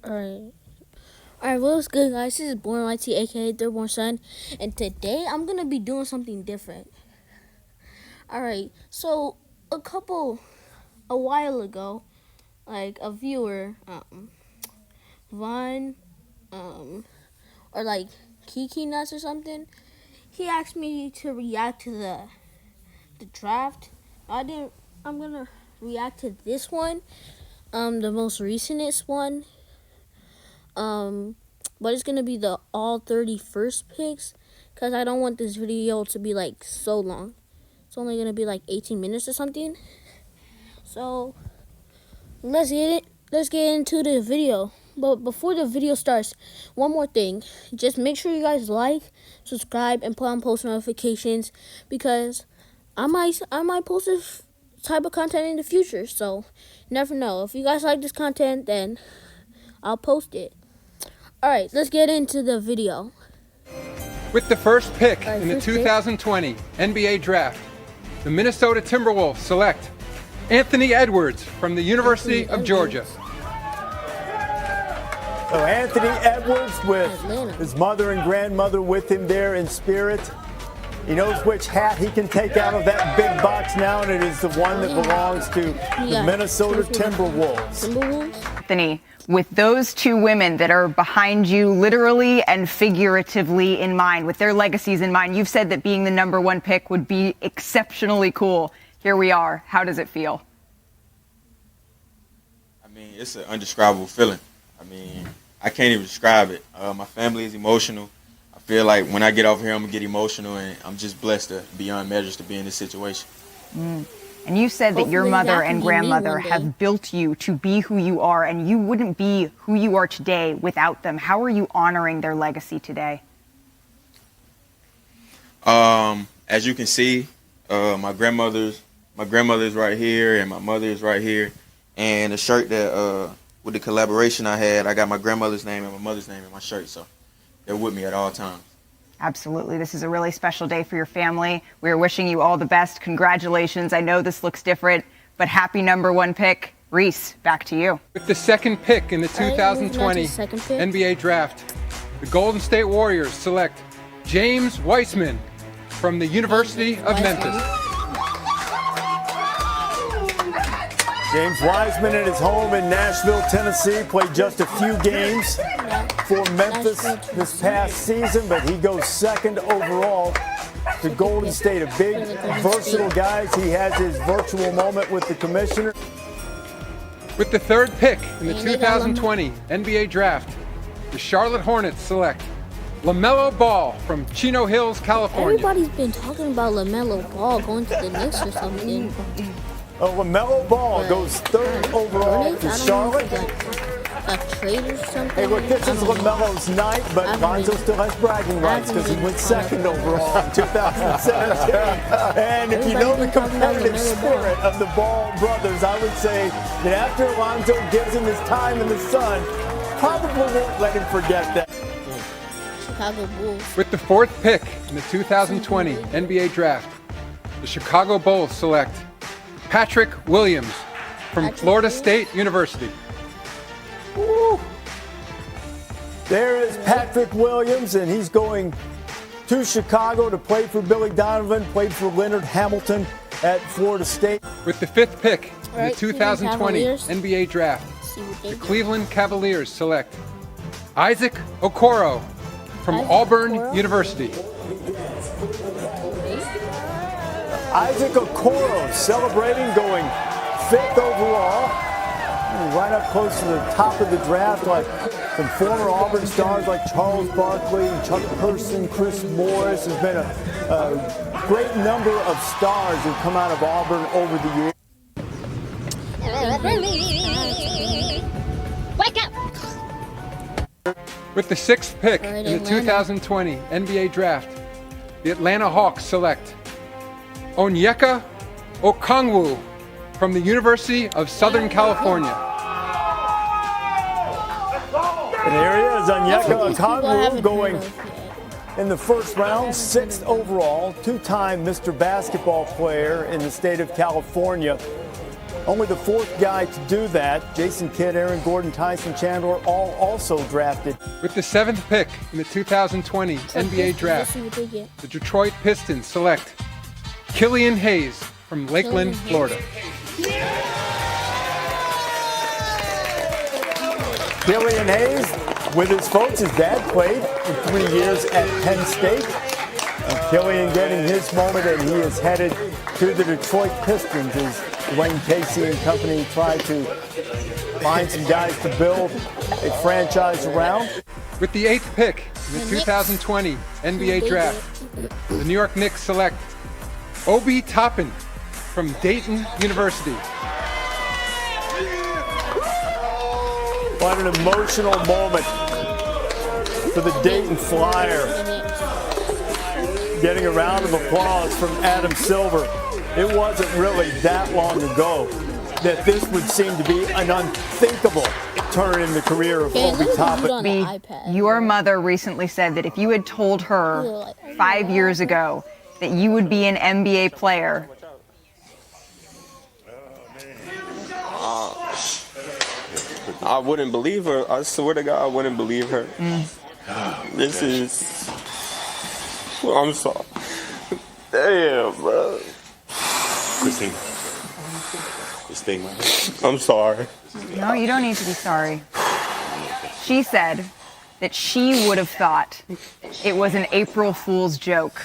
Alright. Alright, what's good, guys? This is Born YT, aka Thirdborn Son, and today I'm gonna be doing something different. Alright, so a while ago, like a viewer, Vaughn, or like Kiki Nuts or something, he asked me to react to the draft. I'm gonna react to this one, the most recentest one. But it's gonna be the all 31st picks, because I don't want this video to be like so long. It's only gonna be like 18 minutes or something. So let's get into the video. But before the video starts, one more thing. Just make sure you guys like, subscribe, and put on post notifications, because I might post this type of content in the future. So you never know. If you guys like this content, then I'll post it. Alright, let's get into the video. With the first pick in the 2020 NBA Draft, the Minnesota Timberwolves select Anthony Edwards from the University of Georgia. So Anthony Edwards with his mother and grandmother with him there in spirit. He knows which hat he can take out of that big box now, and it is the one that belongs to the Minnesota Timberwolves. Anthony, with those two women that are behind you literally and figuratively in mind, with their legacies in mind, you've said that being the number one pick would be exceptionally cool. Here we are. How does it feel? I mean, it's an indescribable feeling. I mean, I can't even describe it. My family is emotional. I feel like when I get over here, I'm going to get emotional, and I'm just blessed to beyond measures to be in this situation. And you said that your mother and grandmother have built you to be who you are, and you wouldn't be who you are today without them. How are you honoring their legacy today? As you can see, my grandmother's right here, and my mother is right here. And the shirt that with the collaboration I had, I got my grandmother's name and my mother's name in my shirt, so they're with me at all times. Absolutely. This is a really special day for your family. We're wishing you all the best. Congratulations. I know this looks different, but happy number one pick. Reese, back to you. With the second pick in the 2020 NBA Draft, the Golden State Warriors select James Wiseman from the University of Memphis. James Wiseman at his home in Nashville, Tennessee, played just a few games for Memphis this past season, but he goes second overall to Golden State. A big, versatile guy. He has his virtual moment with the commissioner. With the third pick in the 2020 NBA Draft, the Charlotte Hornets select Lamelo Ball from Chino Hills, California. Everybody's been talking about Lamelo Ball going to the Knicks or something. Lamelo Ball goes third overall to Charlotte. A trade or something? Hey, look, this is LaMelo's night, but Lonzo still has bragging rights because he went second overall in 2017. And if you know the competitive spirit of the Ball brothers, I would say that after Lonzo gives him his time in the sun, probably won't let him forget that. Chicago Bulls. With the fourth pick in the 2020 NBA Draft, the Chicago Bulls select Patrick Williams from Florida State University. Woo. There is Patrick Williams, and he's going to Chicago to play for Billy Donovan, played for Leonard Hamilton at Florida State. With the fifth pick in the 2020 NBA Draft, the Cleveland Cavaliers select Isaac Okoro from Auburn University. Isaac Okoro celebrating, going fifth overall. Right up close to the top of the draft, like some former Auburn stars like Charles Barkley, Chuck Person, Chris Morris. There's been a great number of stars who've come out of Auburn over the years. Wake up! With the sixth pick in the 2020 NBA Draft, the Atlanta Hawks select Onyeka Udoh from the University of Southern California. And here he is, Onyeka Udoh, going in the first round, sixth overall, two-time Mr. Basketball player in the state of California. Only the fourth guy to do that. Jason Kidd, Aaron Gordon, Tyson Chandler, all also drafted. With the 7th pick in the 2020 NBA Draft, the Detroit Pistons select Killian Hayes from Lakeland, Florida. Killian Hayes, with his folks, his dad played for 3 years at Penn State. And Killian getting his moment, and he is headed to the Detroit Pistons as Dwayne Casey and company try to find some guys to build a franchise around. With the 8th pick in the 2020 NBA Draft, the New York Knicks select Obi Toppin from Dayton University. What an emotional moment for the Dayton Flyer. Getting a round of applause from Adam Silver. It wasn't really that long ago that this would seem to be an unthinkable turn in the career of Obi Toppin. Your mother recently said that if you had told her 5 years ago that you would be an NBA player, I wouldn't believe her. I swear to God, I wouldn't believe her. This is... I'm sorry. Damn, bro. Christine, I'm sorry. no, you don't need to be sorry. She said that she would have thought it was an April Fool's joke.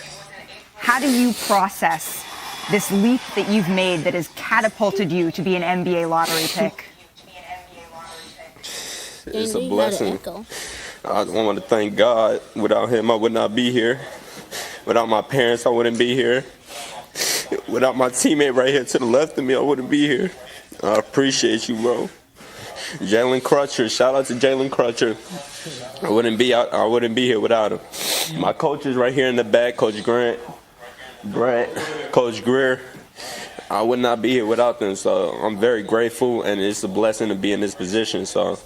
How do you process this leap that you've made that has catapulted you to be an NBA lottery pick? It's a blessing. I want to thank God. Without him, I would not be here. Without my parents, I wouldn't be here. Without my teammate right here to the left of me, I wouldn't be here. I appreciate you, bro. Jalen Crutcher, shout out to Jalen Crutcher. I wouldn't be here without him. My coaches right here in the back, Coach Grant, Coach Greer. I would not be here without them. So I'm very grateful, and it's a blessing to be in this position. So.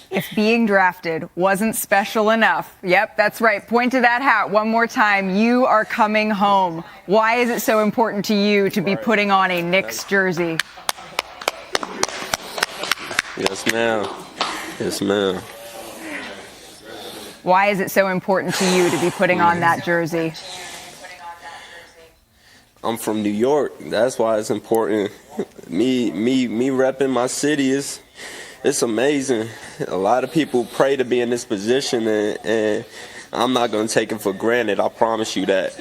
If being drafted wasn't special enough, yep, that's right. Point to that hat one more time. You are coming home. Why is it so important to you to be putting on a Knicks jersey? Yes, ma'am. Yes, ma'am. Why is it so important to you to be putting on that jersey? I'm from New York. That's why it's important. Me repping my city it's amazing. A lot of people pray to be in this position, and I'm not going to take it for granted. I promise you that.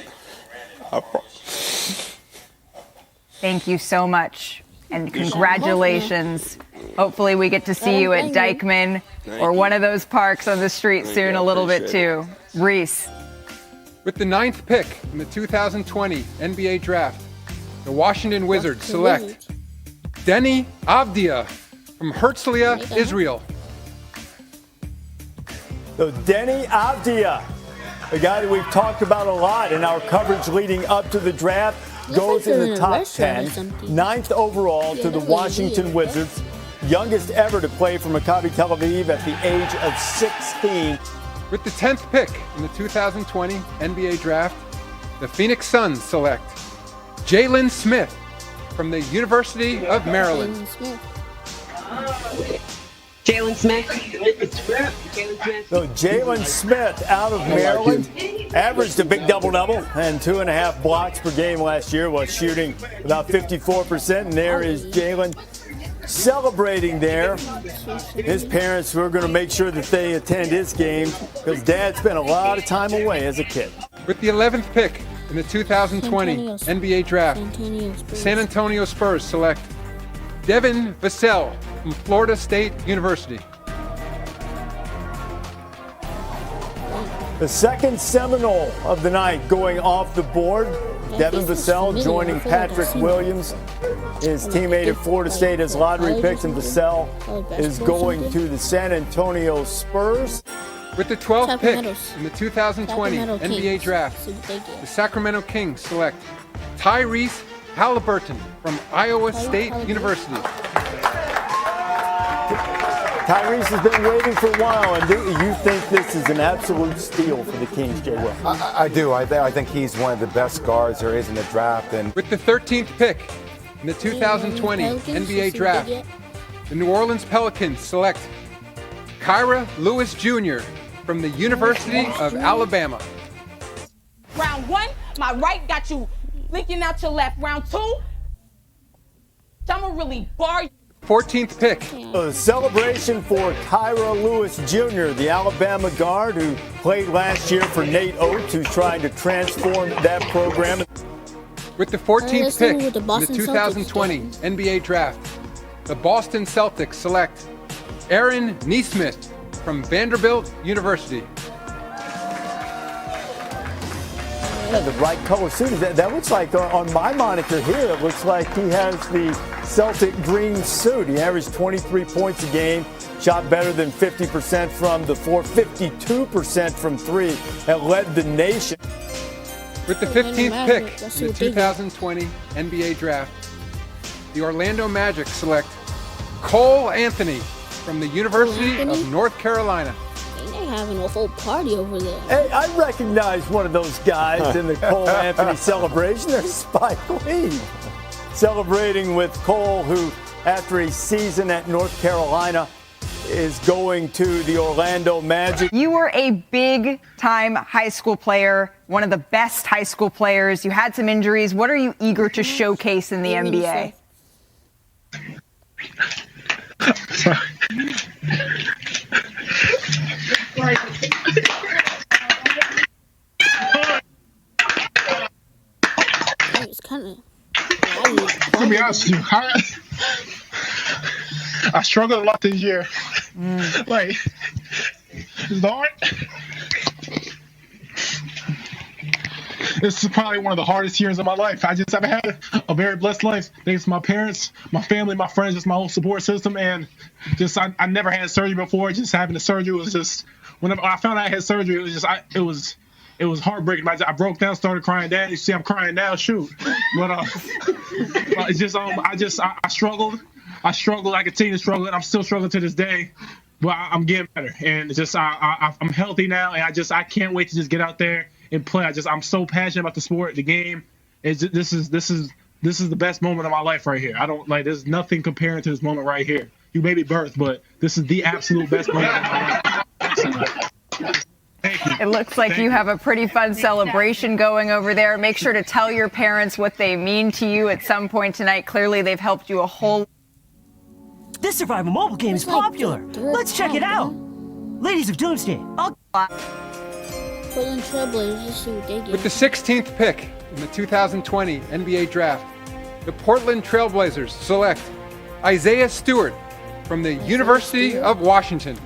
Thank you so much, and congratulations. Hopefully we get to see you at Dykeman or one of those parks on the street soon a little bit too. Reese. With the 9th pick in the 2020 NBA Draft, the Washington Wizards select Deni Avdija from Herzliya, Israel. So Deni Avdija, a guy that we've talked about a lot in our coverage leading up to the draft, goes in the top 10, 9th overall to the Washington Wizards, youngest ever to play for Maccabi Tel Aviv at the age of 16. With the 10th pick in the 2020 NBA Draft, the Phoenix Suns select Jalen Smith from the University of Maryland. Jalen Smith. So Jalen Smith out of Maryland averaged a big double-double and 2.5 blocks per game last year while shooting about 54%. And there is Jalen celebrating there. His parents were going to make sure that they attend his game because Dad spent a lot of time away as a kid. With the 11th pick in the 2020 NBA Draft, the San Antonio Spurs select Devin Vassell from Florida State University. The second Seminole of the night going off the board. Devin Vassell joining Patrick Williams, his teammate at Florida State as lottery picks, and Vassell is going to the San Antonio Spurs. With the 12th pick in the 2020 NBA Draft, the Sacramento Kings select Tyrese Halliburton from Iowa State University. Tyrese has been waiting for a while, and do you think this is an absolute steal for the Kings, Jay Will? I do. I think he's one of the best guards there is in the draft. And with the 13th pick in the 2020 NBA Draft, the New Orleans Pelicans select Kira Lewis Jr. from the University of Alabama. Round one, my right got you flicking out your left. Round two, I'm gonna really bar you. 14th pick. A celebration for Kira Lewis Jr., the Alabama guard who played last year for Nate Oates, who's trying to transform that program. With the 14th pick in the Boston 2020 Celtics NBA Draft, the Boston Celtics select Aaron Nesmith from Vanderbilt University. Yeah, the right color suit. That looks like on my monitor here, it looks like he has the Celtic green suit. He averaged 23 points a game, shot better than 50% from the floor, 52% from three, and led the nation. With the 15th pick in the 2020 NBA Draft, the Orlando Magic select Cole Anthony from the University of North Carolina. They're having a whole party over there. Hey, I recognize one of those guys in the Cole Anthony celebration. There's Spike Lee celebrating with Cole, who, after a season at North Carolina, is going to the Orlando Magic. You were a big-time high school player, one of the best high school players. You had some injuries. What are you eager to showcase in the NBA? It's kind of. To be honest with you, I struggled a lot this year. Like, Lord, this is probably one of the hardest years of my life. I just haven't had a very blessed life. Thanks to my parents, my family, my friends, just my whole support system. And just, I never had surgery before. Just having the surgery was just, whenever I found out I had surgery, it was just, it was heartbreaking. I broke down, started crying. Dad, you see, I'm crying now. Shoot, but it's just, I struggled. I continue to struggle, and I'm still struggling to this day. But I'm getting better, and it's just, I'm healthy now, and I can't wait to just get out there and play. I'm so passionate about the sport, the game. This is the best moment of my life right here. There's nothing comparing to this moment right here. You may be birthed, but this is the absolute best moment of my life. It looks like you have a pretty fun celebration going over there. Make sure to tell your parents what they mean to you at some point tonight. Clearly, they've helped you a whole. This survival mobile game is popular. Let's check it out. Ladies of Doomsday. Portland Trailblazers, just see what they get. With the 16th pick in the 2020 NBA Draft, the Portland Trailblazers select Isaiah Stewart from the University of Washington.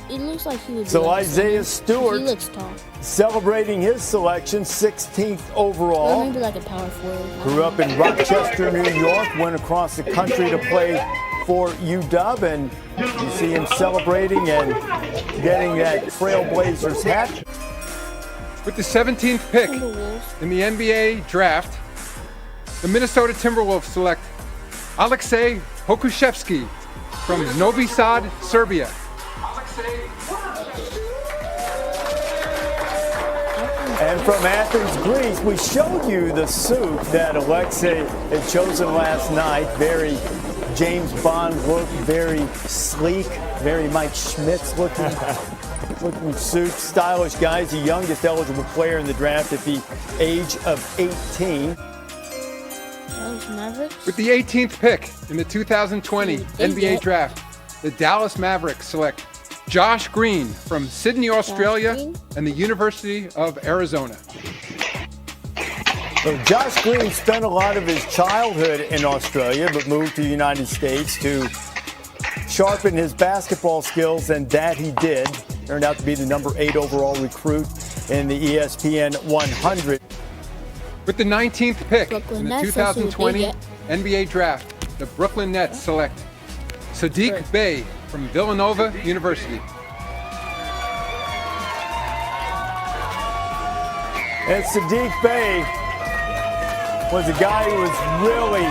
It looks like he would be. So Isaiah Stewart, he looks tall. Celebrating his selection, 16th overall. Or maybe like a power forward. Grew up in Rochester, New York, went across the country to play for UW, and you see him celebrating and getting that Trailblazers hat. With the 17th pick in the NBA Draft, the Minnesota Timberwolves select Aleksej Pokusevski from Novi Sad, Serbia. And from Athens, Greece, we showed you the suit that Aleksej had chosen last night. Very James Bond look, very sleek, very Mike Schmitz looking suit. Stylish guy. He's the youngest eligible player in the draft at the age of 18. Mavericks? With the 18th pick in the 2020 NBA Draft, the Dallas Mavericks select Josh Green from Sydney, Australia, and the University of Arizona. So Josh Green spent a lot of his childhood in Australia, but moved to the United States to sharpen his basketball skills, and that he did. Turned out to be the number 8 overall recruit in the ESPN 100. With the 19th pick in the 2020 NBA Draft, the Brooklyn Nets select Sadiq Bey from Villanova University. And Sadiq Bey was a guy who was really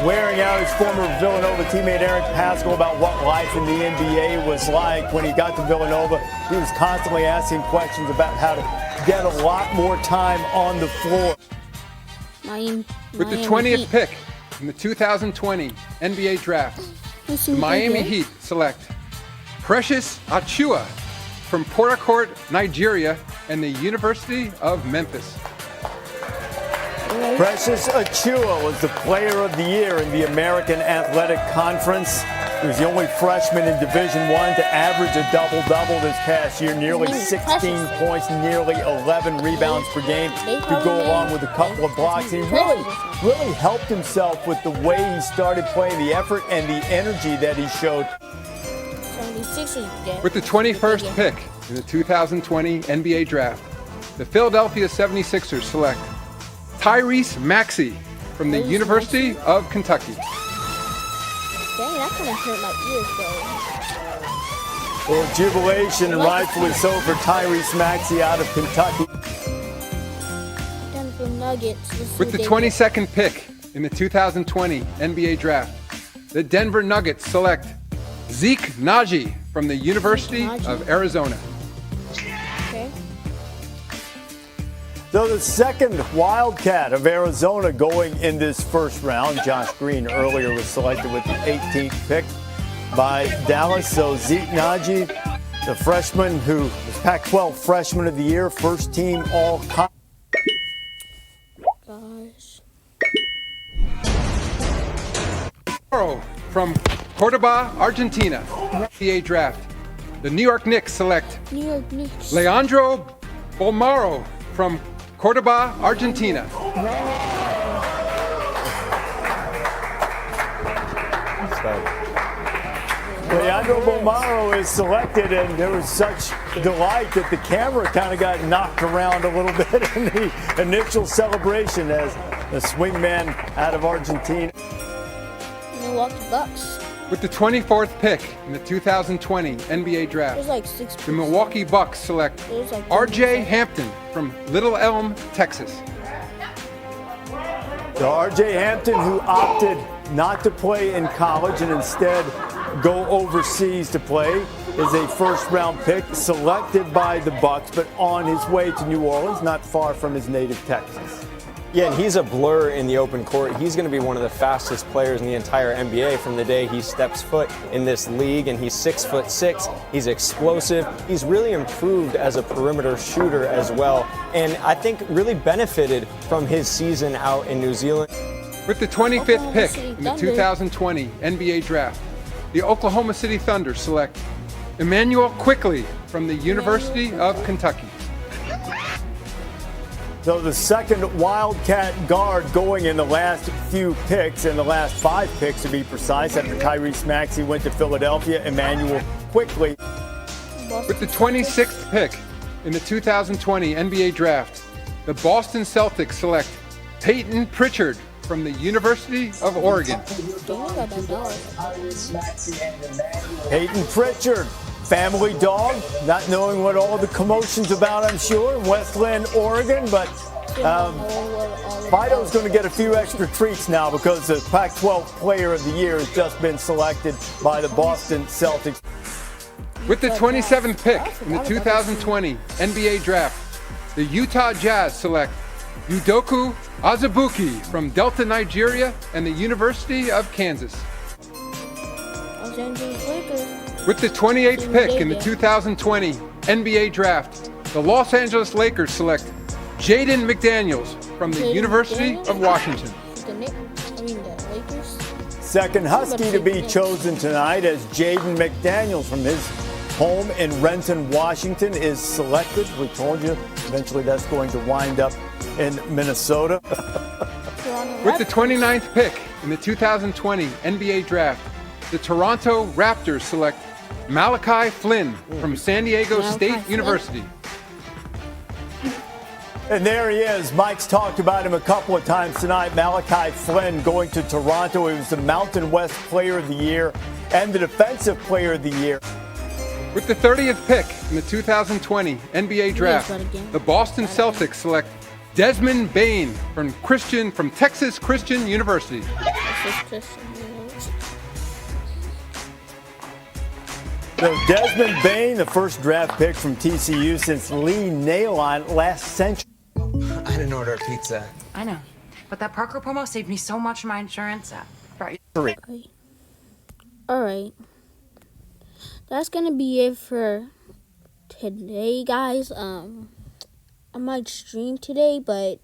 wearing out his former Villanova teammate Eric Paschal about what life in the NBA was like. When he got to Villanova, he was constantly asking questions about how to get a lot more time on the floor. With the 20th pick in the 2020 NBA Draft, the Miami Heat select Precious Achiuwa from Port Harcourt, Nigeria, and the University of Memphis. Precious Achiuwa was the player of the year in the American Athletic Conference. He was the only freshman in Division I to average a double-double this past year, nearly 16 points, nearly 11 rebounds per game to go along with a couple of blocks. And he really helped himself with the way he started playing, the effort and the energy that he showed. With the 21st pick in the 2020 NBA Draft, the Philadelphia 76ers select Tyrese Maxey from the University of Kentucky. Dang, that kind of hurt my ears, though. Well, jubilation and rightfully so for Tyrese Maxey out of Kentucky. Denver Nuggets. With the 22nd pick in the 2020 NBA Draft, the Denver Nuggets select Zeke Naji from the University of Arizona. Okay. So the second Wildcat of Arizona going in this first round. Josh Green earlier was selected with the 18th pick by Dallas. So Zeke Naji, the freshman who was Pac-12 Freshman of the Year, first team all-conference. Gosh. From Cordoba, Argentina, NBA Draft. The New York Knicks select Leandro Bolmaro from Cordoba, Argentina. Leandro Bolmaro is selected, and there was such delight that the camera kind of got knocked around a little bit in the initial celebration as the swingman out of Argentina. Milwaukee Bucks. With the 24th pick in the 2020 NBA Draft, the Milwaukee Bucks select RJ Hampton from Little Elm, Texas. So RJ Hampton, who opted not to play in college and instead go overseas to play, is a first-round pick selected by the Bucks, but on his way to New Orleans, not far from his native Texas. Yeah, and he's a blur in the open court. He's going to be one of the fastest players in the entire NBA from the day he steps foot in this league, and he's 6'6". He's explosive. He's really improved as a perimeter shooter as well, and I think really benefited from his season out in New Zealand. With the 25th pick in the 2020 NBA Draft, the Oklahoma City Thunder select Immanuel Quickley from the University of Kentucky. So the second Wildcat guard going in the last few picks, in the last 5 picks to be precise, after Tyrese Maxey went to Philadelphia, Immanuel Quickley. With the 26th pick in the 2020 NBA Draft, the Boston Celtics select Payton Pritchard from the University of Oregon. Payton Pritchard, family dog, not knowing what all the commotion's about, I'm sure, in West Linn, Oregon, but Fido's going to get a few extra treats now because the Pac-12 Player of the Year has just been selected by the Boston Celtics. With the 27th pick in the 2020 NBA Draft, the Utah Jazz select Udoka Azubuike from Delta, Nigeria, and the University of Kansas. With the 28th pick in the 2020 NBA Draft, the Los Angeles Lakers select Jaden McDaniels from the University of Washington. Second Husky to be chosen tonight as Jaden McDaniels from his home in Renton, Washington is selected. We told you eventually that's going to wind up in Minnesota. With the 29th pick in the 2020 NBA Draft, the Toronto Raptors select Malachi Flynn from San Diego State University. And there he is. Mike's talked about him a couple of times tonight. Malachi Flynn going to Toronto. He was the Mountain West Player of the Year and the Defensive Player of the Year. With the 30th pick in the 2020 NBA Draft, the Boston Celtics select Desmond Bane from Texas Christian University. So Desmond Bain, the first draft pick from TCU since Lee Nailon last century. I didn't order a pizza. I know, but that Parker promo saved me so much in my insurance. All right. That's gonna be it for today, guys. I might stream today, but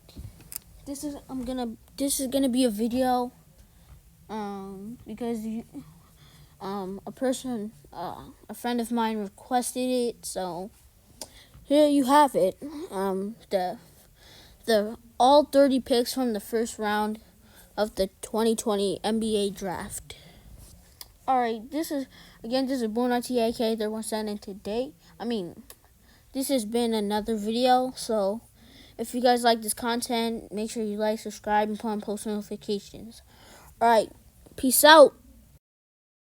this is gonna be a video. Because a friend of mine requested it, so here you have it. The all 30 picks from the first round of the 2020 NBA draft. All right, this is Born on TAK 317, and today, this has been another video. So if you guys like this content, make sure you like, subscribe, and put on post notifications. All right, peace out.